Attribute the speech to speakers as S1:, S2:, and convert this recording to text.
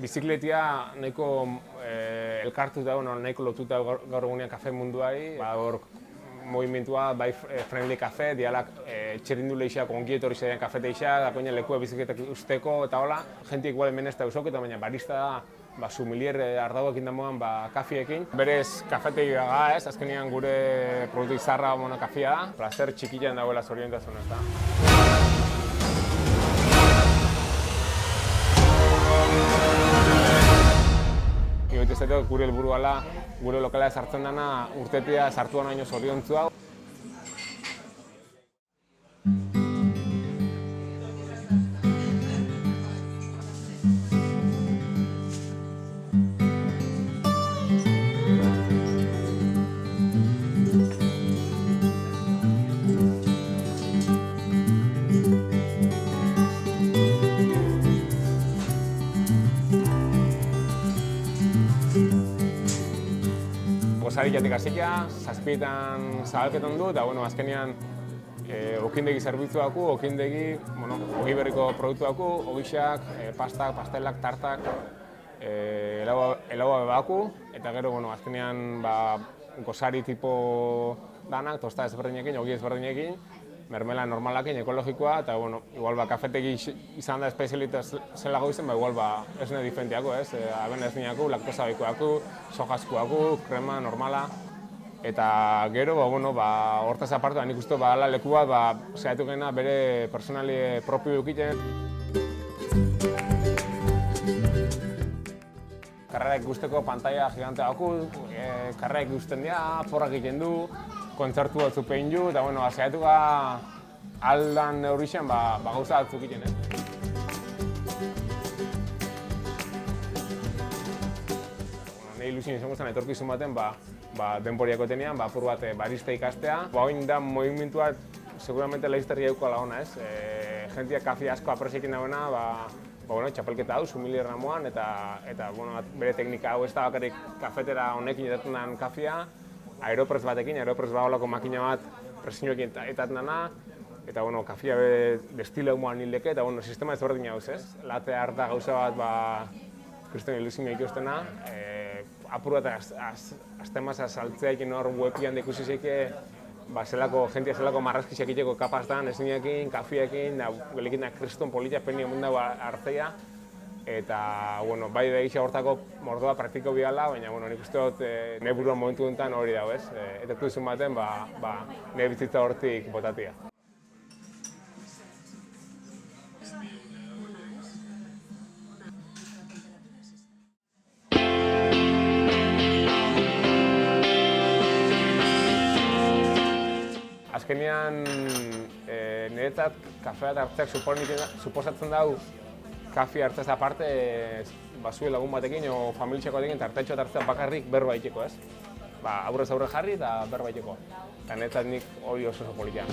S1: bizikletia nahiko elkartuta, nahiko lotuta gaur egunean kafe munduari. Hor movimentua, bai Friendly Cafe, dialak txerindu lehixak ongi etorri zedean kafeteixa, dakoinen lekua bizikletak usteko eta hola. Jentik igual hemen ez da usok, eta baina barista da, sumilier ardauekin damoan kafiekin. Berez kafetegi daga ez, azkenean gure produktu izarra kafia da. Plazer txikian dagoela zorientasun ez da. Igoitezeko gure helburuala, gure lokala sartzen dana urtetia sartuan baino zoriontzua. Gozari jatik hasika, 7etan zabalketan du, eta azkenean okindegi zerbitzu daku, okindegi, ogi berriko produktu daku, ogixak, pastak, pastelak, tartak, elaua bebaku, eta gero azkenean gozari tipo danak, tosta ezberdinekin, ogi ezberdinekin, mermela normalakin, ekologikoa, eta igual kafetegi izan da espezialitas zelago izen, igual esne diferentiako, ez? Aben esniako, laktosa bikoako, sojaskuako, krema normala. Eta gero, hortaz aparte, nik uste ala lekua, saiatu gena bere personali propio dukiten. Karrera ikusteko pantalla gigante daku, karrera ikusten dira, porrak egiten du, kontzertu batzuk egin du, eta saiatu aldan neurrixen gauza batzuk egiten. Nahi ilusien izango zen etorkizun baten denboriako tenean, apur bat barista ikastea. Hain da movimentua seguramente laizterri eukala ona, ez? Jentia kafe asko apreziekin dagoena, txapelketa hau, sumilier ramoan, eta bere teknika hau ez da bakarrik kafetera honekin etaten den kafea, aeropress batekin, aeropress baolako makina bat presioekin etaten dena, eta kafea bestile humoan hildeke, eta sistema ezberdin hau ez. Late harta gauza bat, kristen ilusimia ikustena, apur bat aztemasa saltzea ekin hor webian ikusi zeike, jentia zelako marrazkisak iteko kapaz dan, esinekin, kafiekin, gelikin kriston politia penio mundu hartzea. Eta, bai da egisa hortako mordoa praktiko biala, baina nik uste dut nire buruan momentu duntan hori dago ez. Eta duzun baten, nire bizitza hortik botatia. Azkenean, niretzat kafea hartzeak suposatzen dugu kafe hartzez aparte zure lagun batekin o familitxeko batekin tartetxo hartzea bakarrik berba egiteko, ez? Aurrez aurre jarri eta berba egiteko. Eta niretzat nik hori oso politia.